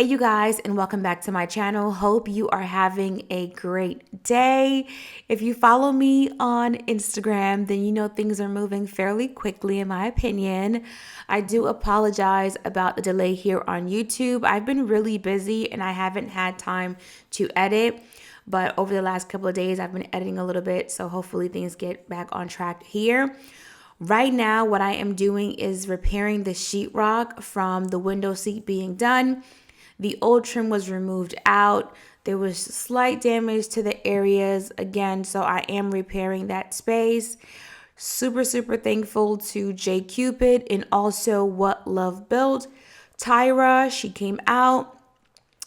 Hey you guys, and welcome back to my channel. Hope you are having a great day. If you follow me on Instagram, then you know things are moving fairly quickly in my opinion. I do apologize about the delay here on YouTube. I've been really busy and I haven't had time to edit, but over the last couple of days I've been editing a little bit, so hopefully things get back on track here. Right now, what I am doing is repairing the sheetrock from the window seat being done. The old trim was removed out. There was slight damage to the areas again, so I am repairing that space. Super thankful to J Cupid and also What Love Built. Tyra, she came out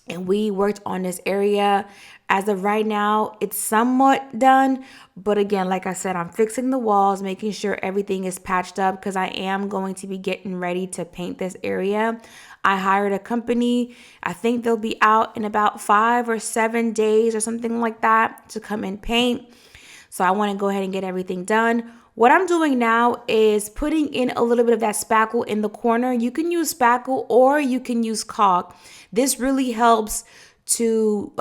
and we worked on this area. As of right now, it's somewhat done. But again, like I said, I'm fixing the walls, making sure everything is patched up because I am going to be getting ready to paint this area. I hired a company. I think they'll be out in about 5 or 7 days or something like that to come and paint. So I want to go ahead and get everything done. What I'm doing now is putting in a little bit of that spackle in the corner. You can use spackle or you can use caulk. This really helps to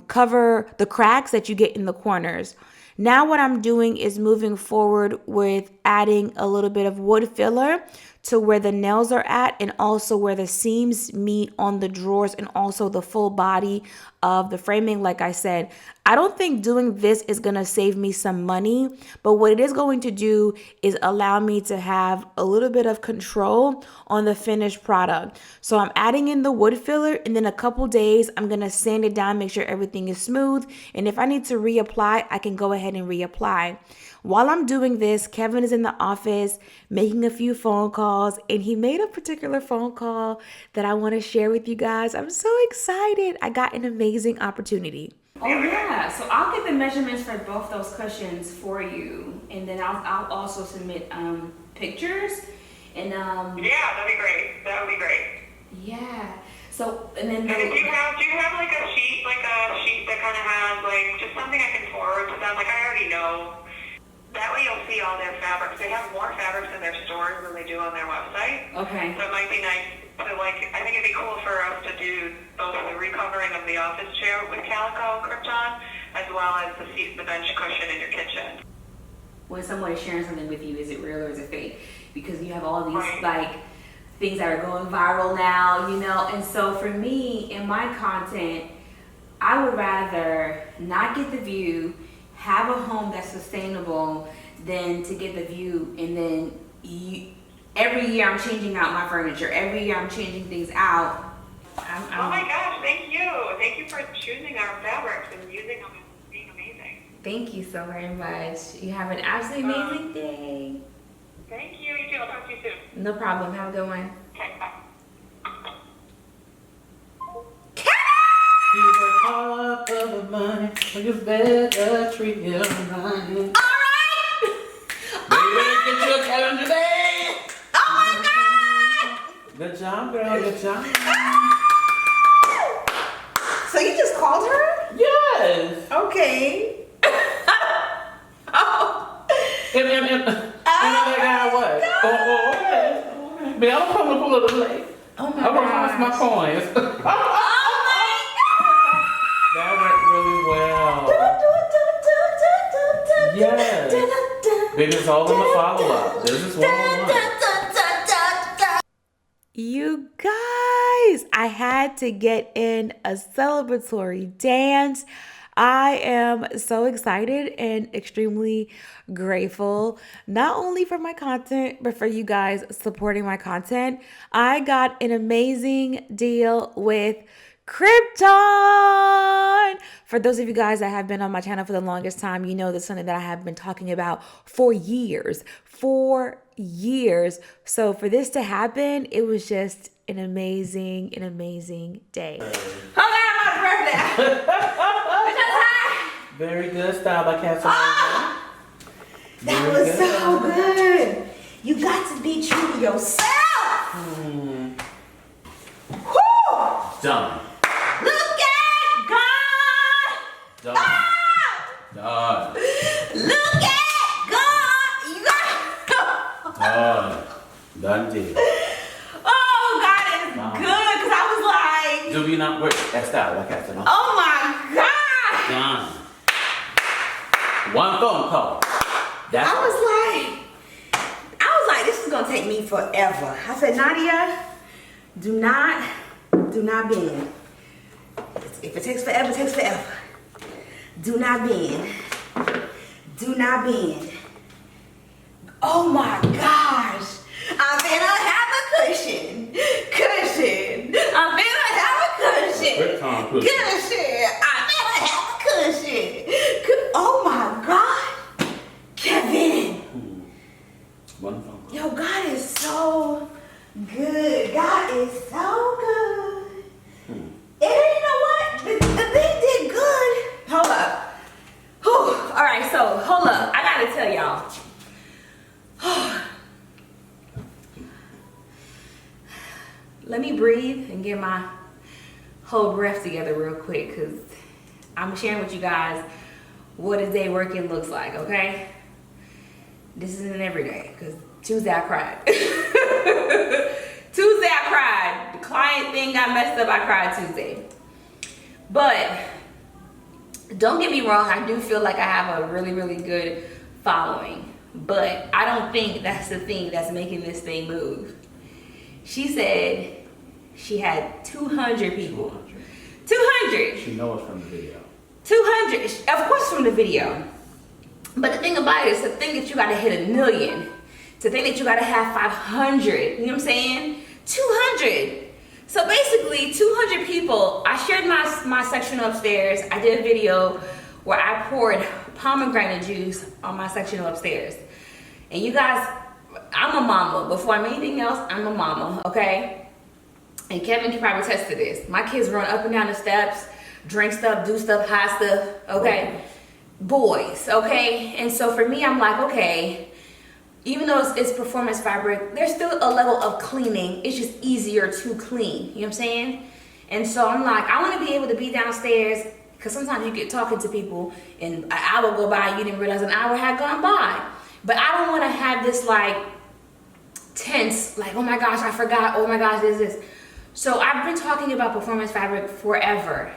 cover the cracks that you get in the corners. Now what I'm doing is moving forward with adding a little bit of wood filler to where the nails are at and also where the seams meet on the drawers and also the full body of the framing. Like I said, I don't think doing this is going to save me some money, but what it is going to do is allow me to have a little bit of control on the finished product. So I'm adding in the wood filler and then a couple days I'm going to sand it down, make sure everything is smooth. And if I need to reapply, I can go ahead and reapply. While I'm doing this, Kevin is in the office making a few phone calls, and he made a particular phone call that I want to share with you guys. I'm so excited. I got an amazing opportunity. Oh yeah, so I'll get the measurements for both those cushions for you, and then I'll also submit pictures. And yeah, that'd be great. That would be great. Yeah. So and then do you have like a sheet that kind of has like just something I can forward to them? Like I already know. That way you'll see all their fabrics. They have more fabrics in their stores than they do on their website. Okay. So it might be nice to I think it'd be cool for us to do both the recovering of the office chair with calico Krypton, as well as the bench cushion in your kitchen. When someone is sharing something with you, is it real or is it fake? Because you have all these like things that are going viral now, you know. And so for me, in my content, I would rather not get the view, have a home that's sustainable, than to get the view and then every year I'm changing out my furniture. Every year I'm changing things out. Oh my gosh, thank you. Thank you for choosing our fabrics and using them and being amazing. Thank you so very much. You have an absolutely amazing day. Thank you. You too. I'll talk to you soon. No problem. Have a good one. Okay, bye. He's a heart full of money, but you better treat him right. Alright! Baby, get your calendar today. Oh my God! Good job, girl. Good job. So you just called her? Yes. Okay. Oh! That guy what? Oh, okay. But I'm coming to pull up the plate. Oh my I'm gonna pass my coins. That went really well. Yes. Baby, it's all in the follow-up. This is 101. You guys, I had to get in a celebratory dance. I am so excited and extremely grateful, not only for my content, but for you guys supporting my content. I got an amazing deal with Krypton. For those of you guys that have been on my channel for the longest time, you know this is something that I have been talking about for years. So for this to happen, it was just an amazing day. Hold on, I'm out of breath now. Very good style by Casanova. That was so good. You got to be true to yourself. Woo! Done. Look at God. Done. Ah! Done. Look at God. You got Done. Done deal. Oh, God is good. Because I was like, be not work. That's that like Casanova. Oh my God! Done. One phone call. That's I was like, this is gonna take me forever. I said, Nadia, do not bend. If it takes forever, it takes forever. Do not bend. Do not bend. Oh my gosh. I'm gonna have a cushion. I'm gonna have a cushion. Cushion. I'm gonna have a cushion. Oh my God. Kevin. one phone call. Yo, God is so good. God is so good. And you know what? The thing did good. Hold up. Whew. All right, so hold up. I gotta tell y'all. Let me breathe and get my whole breath together real quick, because I'm sharing with you guys what a day working looks like, okay? This isn't every day, because Tuesday I cried. Tuesday I cried. The client thing got messed up, I cried Tuesday. But don't get me wrong, I do feel like I have a really, really good following. But I don't think that's the thing that's making this thing move. She said she had 200 people. 200. She knows from the video. 200. Of course from the video. But the thing about it is to think that you gotta hit 1 million. To think that you gotta have 500. You know what I'm saying? 200. So basically 200 people. I shared my section upstairs. I did a video where I poured pomegranate juice on my section upstairs. And you guys, I'm a mama. Before I'm anything else, I'm a mama, okay? And Kevin can probably attest to this. My kids run up and down the steps, drink stuff, do stuff, hide stuff, okay? Boys, okay? And so for me, I'm like, okay, even though it's performance fabric, there's still a level of cleaning. It's just easier to clean, you know what I'm saying? And so I'm like, I wanna be able to be downstairs, because sometimes you get talking to people and an hour go by, you didn't realize an hour had gone by. But I don't wanna have this like tense, like, oh my gosh, I forgot, oh my gosh, this. So I've been talking about performance fabric forever.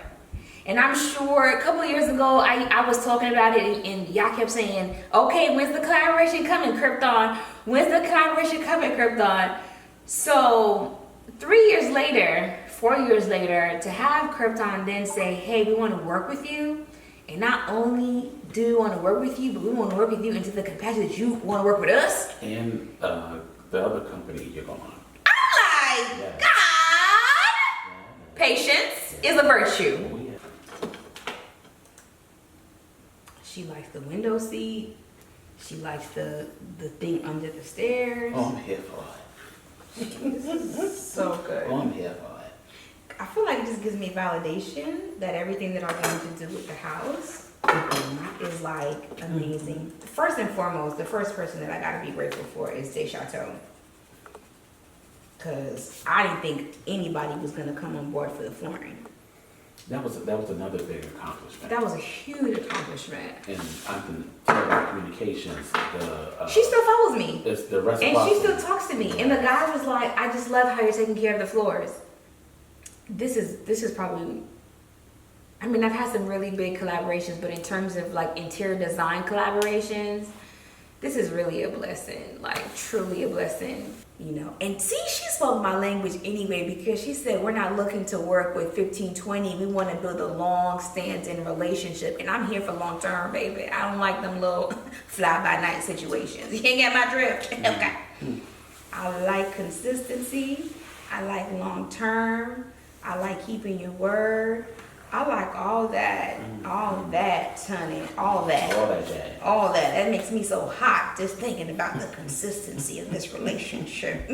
And I'm sure a couple of years ago, I was talking about it and y'all kept saying, okay, when's the collaboration coming, Krypton? When's the collaboration coming, Krypton? So 3 years later, 4 years later, to have Krypton then say, hey, we want to work with you. And not only do we want to work with you, but we want to work with you into the capacity that you want to work with us. And the other company you're going on. I'm like, Yeah. God. Patience is a virtue. Oh, yeah. She likes the window seat. She likes the thing under the stairs. Oh, I'm here for it. So good. Oh, I'm here for it. I feel like it just gives me validation that everything that I'm going to do with the house is like amazing. First and foremost, the first person that I gotta be grateful for is Des Chateau. Cause I didn't think anybody was gonna come on board for the flooring. That was another big accomplishment. That was a huge accomplishment. And I can tell by communications, She still follows me. it's the rest And she still talks to me. And the guy was like, I just love how you're taking care of the floors. This is probably, I mean, I've had some really big collaborations, but in terms of like interior design collaborations, this is really a blessing, like truly a blessing, you know. And see, she spoke my language anyway, because she said, we're not looking to work with 15, 20. We want to build a long-standing relationship. And I'm here for long term, baby. I don't like them little fly-by-night situations. You ain't get my drift? Okay. I like consistency. I like long term. I like keeping your word. I like all that, honey, all that. All that jazz. All that. That makes me so hot just thinking about the consistency of this relationship.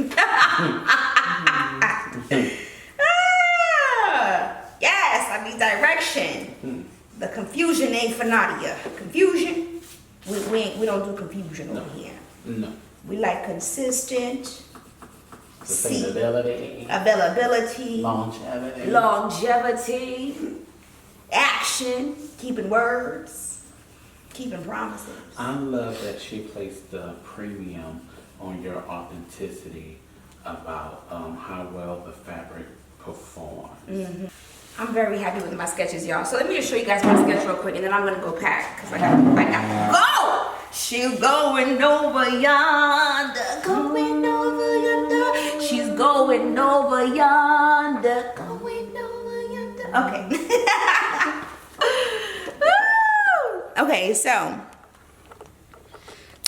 Yes, I need direction. The confusion ain't for Nadia. Confusion, we don't do confusion over here. No. We like consistent, Sustainability. availability, Longevity. action, keeping words, keeping promises. I love that she placed the premium on your authenticity about how well the fabric perform. I'm very happy with my sketches, y'all. So let me just show you guys my sketch real quick, and then I'm gonna go pack because I got go. She's going over yonder, going over yonder. She's going over yonder, going over yonder. Okay.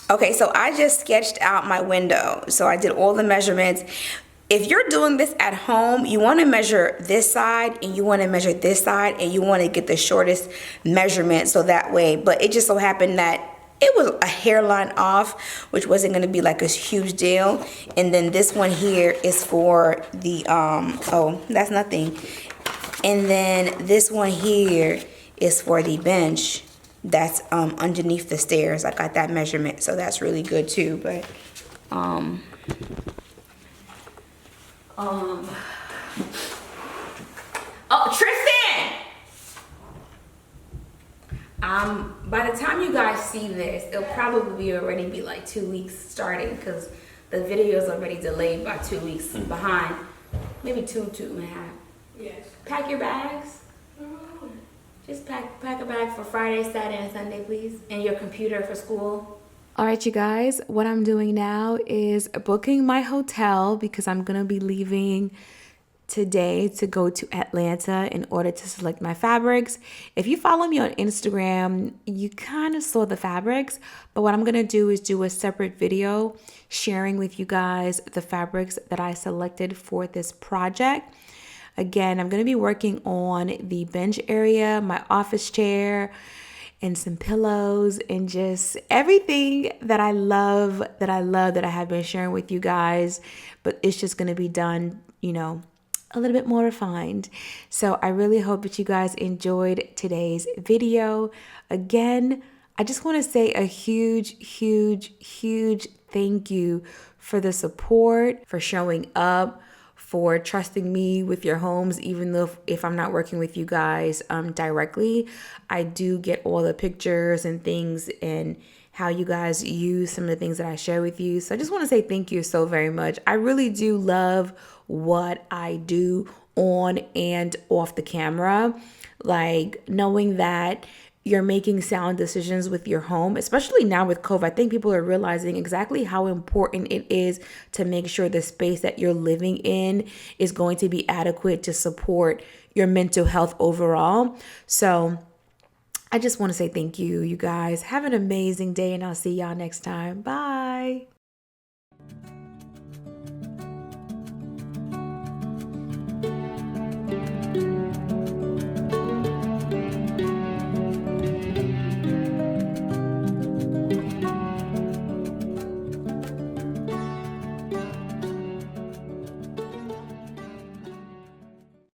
Okay, so I just sketched out my window. So I did all the measurements. If you're doing this at home, you want to measure this side and you want to measure this side and you want to get the shortest measurement so that way. But it just so happened that it was a hairline off, which wasn't going to be like a huge deal. And then this one here is for the, oh, that's nothing. And then this one here is for the bench that's underneath the stairs. I got that measurement, so that's really good too. But Oh, Tristan! by the time you guys see this, it'll probably already be like 2 weeks starting because the video is already delayed by 2 weeks behind. Maybe 2.5. Yes. Pack your bags. Just pack a bag for Friday, Saturday, and Sunday, please. And your computer for school. All right, you guys, what I'm doing now is booking my hotel because I'm going to be leaving today to go to Atlanta in order to select my fabrics. If you follow me on Instagram, you kind of saw the fabrics, but what I'm going to do is do a separate video sharing with you guys the fabrics that I selected for this project. Again, I'm going to be working on the bench area, my office chair, and some pillows and just everything that I love that I have been sharing with you guys, but it's just going to be done, you know, a little bit more refined. So I really hope that you guys enjoyed today's video. Again, I just want to say a huge thank you for the support, for showing up, for trusting me with your homes, even though if I'm not working with you guys directly, I do get all the pictures and things and how you guys use some of the things that I share with you. So I just want to say thank you so very much. I really do love what I do on and off the camera. Like knowing that you're making sound decisions with your home, especially now with COVID. I think people are realizing exactly how important it is to make sure the space that you're living in is going to be adequate to support your mental health overall. So I just want to say thank you, you guys. Have an amazing day, and I'll see y'all next time. Bye.